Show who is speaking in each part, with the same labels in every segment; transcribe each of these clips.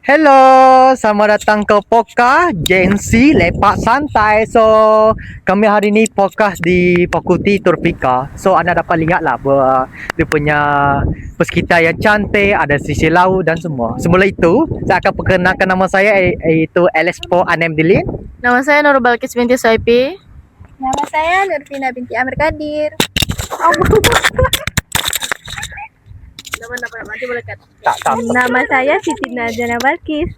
Speaker 1: Hello, selamat datang ke podcast Gen Z Lepak Santai. So, kami hari ni podcast di Fakulti Tropika. So, anda dapat lihat lah bahawa dia punya persekitar yang cantik, ada sisi laut dan semua. Semula itu, saya akan perkenalkan nama saya iaitu Elespo Anemdilin.
Speaker 2: Nama saya Nurul Balkis binti Saipi.
Speaker 3: Nama saya Nurfina binti Amir Kadir.
Speaker 2: Nanti boleh cut.
Speaker 1: Tak.
Speaker 3: Nama saya Siti Najana Balkis.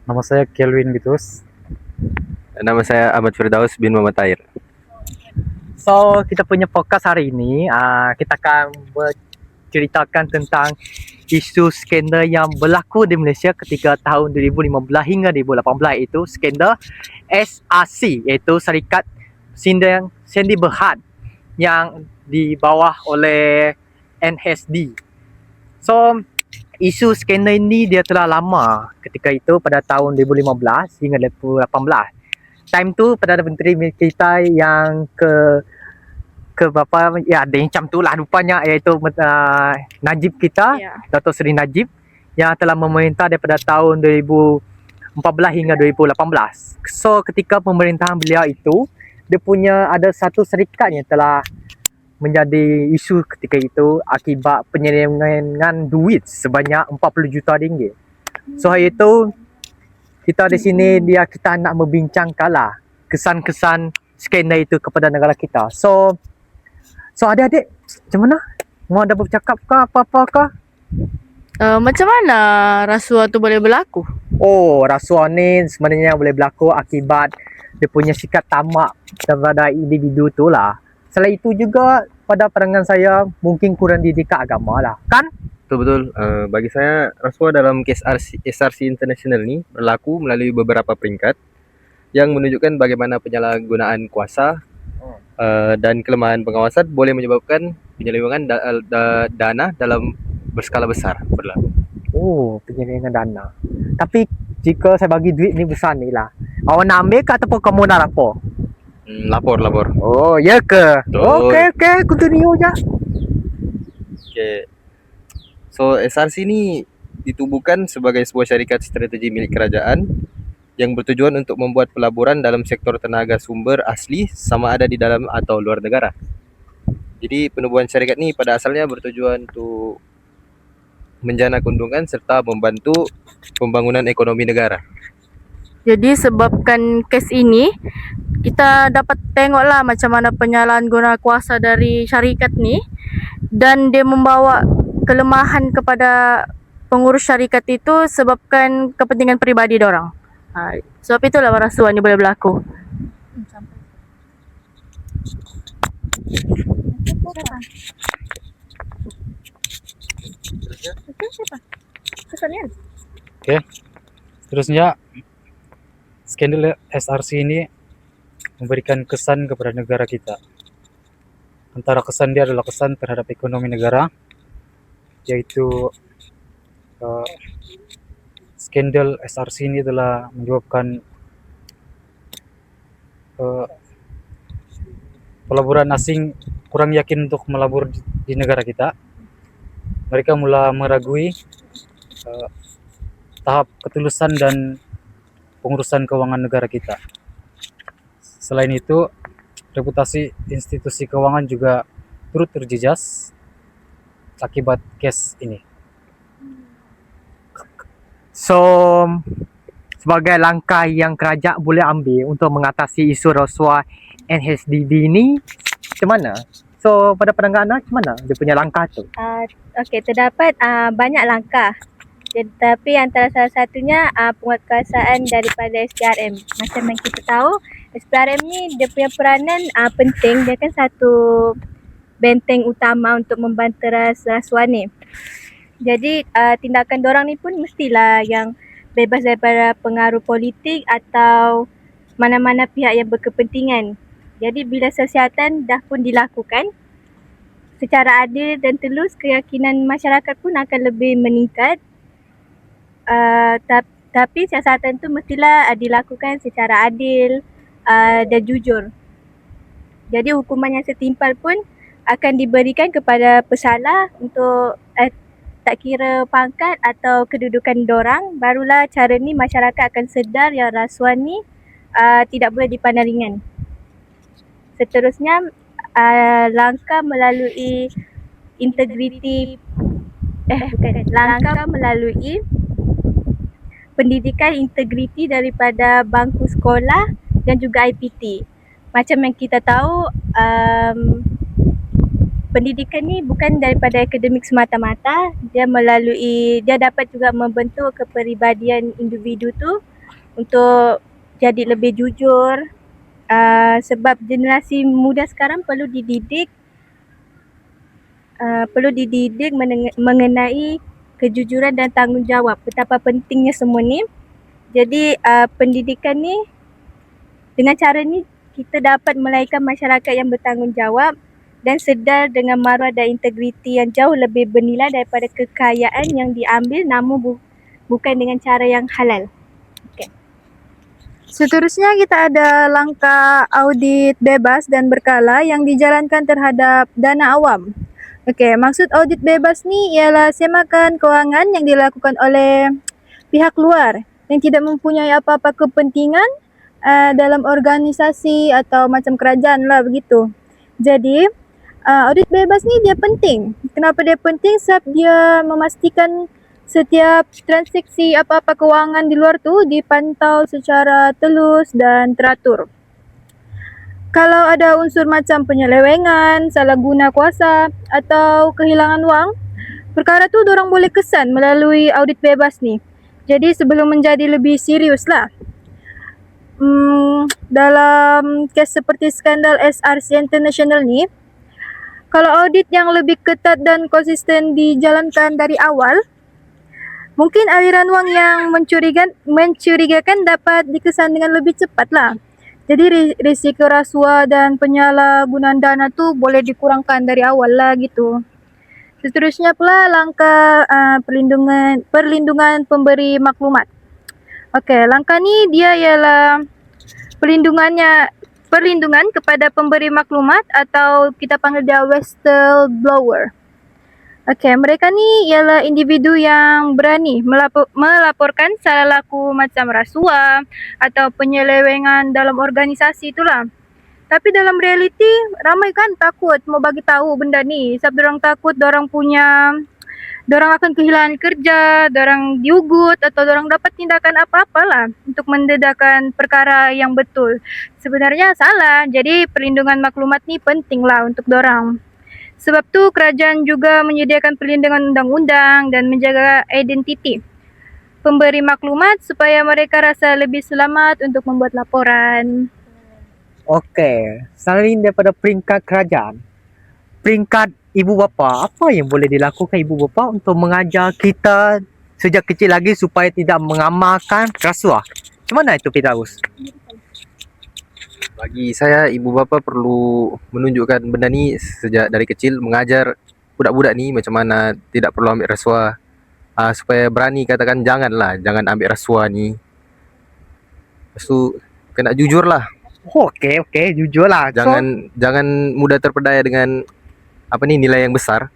Speaker 4: Nama saya Kelvin Bitus.
Speaker 5: Nama saya Ahmad Firdaus bin Muhammad Tahir.
Speaker 1: So, kita punya podcast hari ini, kita akan berceritakan tentang isu skandal yang berlaku di Malaysia ketika tahun 2015 hingga 2018, itu skandal SRC, iaitu Syarikat Sendi Berhad yang di bawah oleh NHSD. So, isu skandal ini dia telah lama ketika itu pada tahun 2015 hingga 2018. Time tu Perdana Menteri kita yang ke berapa ya, ada yang macam tu lah rupanya, iaitu Najib kita, Dato' Seri Najib, yang telah memerintah daripada tahun 2014 hingga 2018. So ketika pemerintahan beliau itu, dia punya ada satu syarikat yang telah menjadi isu ketika itu akibat penyelewengan duit sebanyak 40 juta ringgit. So hari itu kita di sini kita nak membincangkanlah kesan-kesan skandal itu kepada negara kita. So adik-adik, macam mana? Mau ada bercakap ke apa-apa ke?
Speaker 2: Macam mana rasuah tu boleh berlaku?
Speaker 1: Oh, rasuah ni sebenarnya boleh berlaku akibat dia punya sikap tamak daripada individu tu lah. Selain itu juga pada pandangan saya mungkin kurang dididik agama lah, kan?
Speaker 5: Betul-betul. Bagi saya, rasuah dalam kes SRC International ni berlaku melalui beberapa peringkat yang menunjukkan bagaimana penyalahgunaan kuasa dan kelemahan pengawasan boleh menyebabkan penyelewengan dana dalam berskala besar berlaku.
Speaker 1: Oh, penyelewengan dana. Tapi jika saya bagi duit ni besar ni lah, awak nak ambil ke ataupun kamu nak lapor?
Speaker 5: Lapor.
Speaker 1: Oh, ya ke?
Speaker 5: Betul.
Speaker 1: Okey, continue je.
Speaker 5: Okay. So, SRC ni ditubuhkan sebagai sebuah syarikat strategi milik kerajaan yang bertujuan untuk membuat pelaburan dalam sektor tenaga sumber asli sama ada di dalam atau luar negara. Jadi, penubuhan syarikat ni pada asalnya bertujuan untuk menjana keuntungan serta membantu pembangunan ekonomi negara.
Speaker 2: Jadi sebabkan kes ini, kita dapat tengoklah macam mana penyalahan guna kuasa dari syarikat ni, dan dia membawa kelemahan kepada pengurus syarikat itu sebabkan kepentingan peribadi diorang. Sebab itulah rasuah ni boleh berlaku.
Speaker 4: Seterusnya, skandal SRC ini memberikan kesan kepada negara kita. Antara kesan dia adalah kesan terhadap ekonomi negara, yaitu skandal SRC ini telah menyebabkan pelaburan asing kurang yakin untuk melabur di negara kita. Mereka mula meragui tahap ketulusan dan pengurusan keuangan negara kita. Selain itu, reputasi institusi keuangan juga turut terjejas akibat kes ini.
Speaker 1: So, sebagai langkah yang kerajaan boleh ambil untuk mengatasi isu rasuah NHSDB ni, macam mana? So, pada pandangan anda, macam mana dia punya langkah tu?
Speaker 3: Okey, terdapat banyak langkah. Tetapi antara salah satunya penguatkuasaan daripada SPRM. Macam yang kita tahu, SPRM ni dia punya peranan penting. Dia kan satu benteng utama untuk membanteras rasuah ni. Jadi tindakan dorang ni pun mestilah yang bebas daripada pengaruh politik atau mana-mana pihak yang berkepentingan. Jadi bila siasatan dah pun dilakukan secara adil dan telus, keyakinan masyarakat pun akan lebih meningkat. Tapi siasatan tu mestilah dilakukan secara adil dan jujur. Jadi hukuman yang setimpal pun akan diberikan kepada pesalah untuk tak kira pangkat atau kedudukan dorang, barulah cara ni masyarakat akan sedar yang rasuah ni tidak boleh dipandang ringan. Seterusnya, langkah melalui langkah melalui pendidikan integriti daripada bangku sekolah dan juga IPT. Macam yang kita tahu, pendidikan ni bukan daripada akademik semata-mata, dia dapat juga membentuk kepribadian individu tu untuk jadi lebih jujur, sebab generasi muda sekarang perlu dididik mengenai kejujuran dan tanggungjawab, betapa pentingnya semua ni. Jadi pendidikan ni, dengan cara ni kita dapat melahirkan masyarakat yang bertanggungjawab dan sedar dengan maruah dan integriti yang jauh lebih bernilai daripada kekayaan yang diambil namun bukan dengan cara yang halal.
Speaker 2: Seterusnya kita ada langkah audit bebas dan berkala yang dijalankan terhadap dana awam. Okey, maksud audit bebas ni ialah semakan kewangan yang dilakukan oleh pihak luar yang tidak mempunyai apa-apa kepentingan dalam organisasi atau macam kerajaan lah begitu. Jadi, audit bebas ni dia penting. Kenapa dia penting? Sebab dia memastikan setiap transaksi apa-apa kewangan di luar tu dipantau secara telus dan teratur. Kalau ada unsur macam penyelewengan, salah guna kuasa atau kehilangan wang, perkara tu dorang boleh kesan melalui audit bebas ni. Jadi sebelum menjadi lebih serius lah. Dalam kes seperti skandal SRC International ni, kalau audit yang lebih ketat dan konsisten dijalankan dari awal, mungkin aliran wang yang mencurigakan dapat dikesan dengan lebih cepat lah. Jadi risiko rasuah dan penyalahgunaan dana tu boleh dikurangkan dari awal lah gitu. Seterusnya pula langkah perlindungan pemberi maklumat. Okey, langkah ni dia ialah perlindungan kepada pemberi maklumat atau kita panggil dia whistleblower. Okey, mereka ni ialah individu yang berani melaporkan salah laku macam rasuah atau penyelewengan dalam organisasi itulah. Tapi dalam realiti ramai kan takut mau bagi tahu benda ni sebab dorang takut dorang akan kehilangan kerja, dorang diugut atau dorang dapat tindakan apa-apalah untuk mendedahkan perkara yang betul. Sebenarnya salah. Jadi perlindungan maklumat ni penting lah untuk dorang. Sebab tu kerajaan juga menyediakan perlindungan undang-undang dan menjaga identiti pemberi maklumat supaya mereka rasa lebih selamat untuk membuat laporan.
Speaker 1: Okey, selain daripada peringkat kerajaan, peringkat ibu bapa, apa yang boleh dilakukan ibu bapa untuk mengajar kita sejak kecil lagi supaya tidak mengamalkan rasuah? Macam mana itu, Firdaus?
Speaker 5: Bagi saya, ibu bapa perlu menunjukkan benda ni sejak dari kecil, mengajar budak-budak ni macam mana tidak perlu ambil rasuah, supaya berani katakan jangan ambil rasuah ni. Lepas tu kena jujur lah,
Speaker 1: Okey, jujur lah.
Speaker 5: jangan mudah terpedaya dengan nilai yang besar.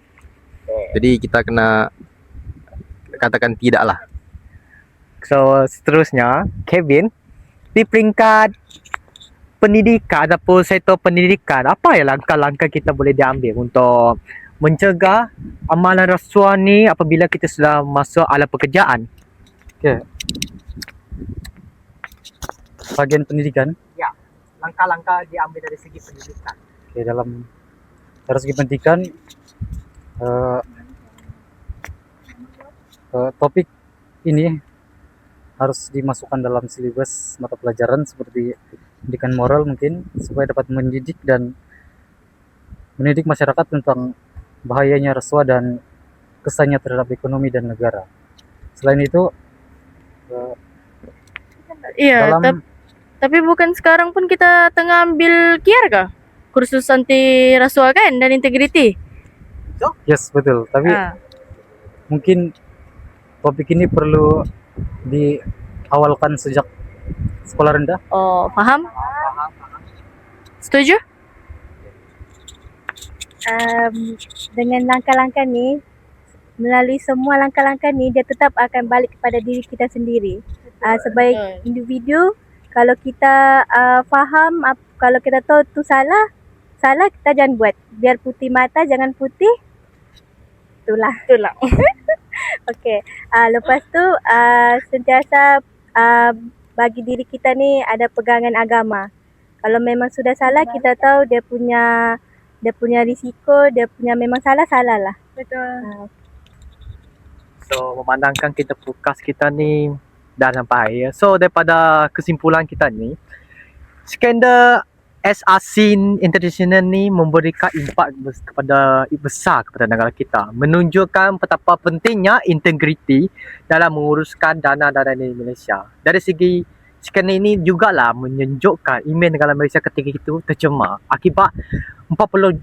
Speaker 5: Jadi kita kena katakan tidak lah.
Speaker 1: So seterusnya, Kevin, di peringkat pendidikan ataupun sektor pendidikan, apa ya langkah-langkah kita boleh diambil untuk mencegah amalan rasuah ni apabila kita sudah masuk alam pekerjaan?
Speaker 4: Okey. Bagian pendidikan.
Speaker 1: Ya, langkah-langkah diambil dari segi pendidikan.
Speaker 4: Okey, dari segi pendidikan topik ini harus dimasukkan dalam silibus mata pelajaran seperti pendidikan moral mungkin supaya dapat mendidik masyarakat tentang bahayanya rasuah dan kesannya terhadap ekonomi dan negara. Selain itu
Speaker 2: Iya,
Speaker 4: dalam
Speaker 2: tapi bukan sekarang pun kita tengah ambil KIAR kah? Kursus anti rasuah kan dan integriti.
Speaker 4: yes betul, tapi mungkin topik ini perlu diawalkan sejak sekolah rendah.
Speaker 2: Oh, faham? Setuju?
Speaker 3: Dengan langkah-langkah ni, melalui semua langkah-langkah ni dia tetap akan balik kepada diri kita sendiri. Sebagai individu, kalau kita faham, kalau kita tahu tu salah kita jangan buat. Biar putih mata jangan putih. Itulah. Okey. Lepas tu sentiasa bagi diri kita ni ada pegangan agama. Kalau memang sudah salah, kita tahu dia punya risiko, dia punya memang salah lah.
Speaker 2: Betul.
Speaker 1: So memandangkan kita podcast kita ni dah sampai ya. So daripada kesimpulan kita ni, skandal SRC International ni memberikan impak besar kepada negara kita, menunjukkan betapa pentingnya integriti dalam menguruskan dana-dana di Malaysia. Dari segi skandal ini jugalah menunjukkan imej negara Malaysia ketika itu tercemar akibat 40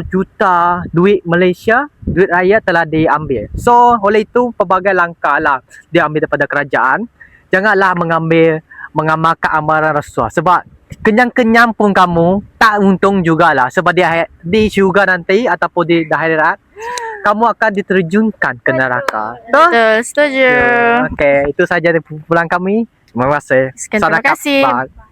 Speaker 1: juta duit Malaysia, duit rakyat telah diambil. So oleh itu pelbagai langkah lah diambil daripada kerajaan. Janganlah mengamalkan amaran rasuah, sebab kenyang-kenyang pun kamu tak untung jugalah, sebab di syurga nanti ataupun di akhirat kamu akan diterjunkan ke neraka.
Speaker 2: Betul, setuju.
Speaker 1: Okey, itu saja dari kumpulan kami. Terima kasih.
Speaker 2: Sekian, terima kasih.
Speaker 1: Bye.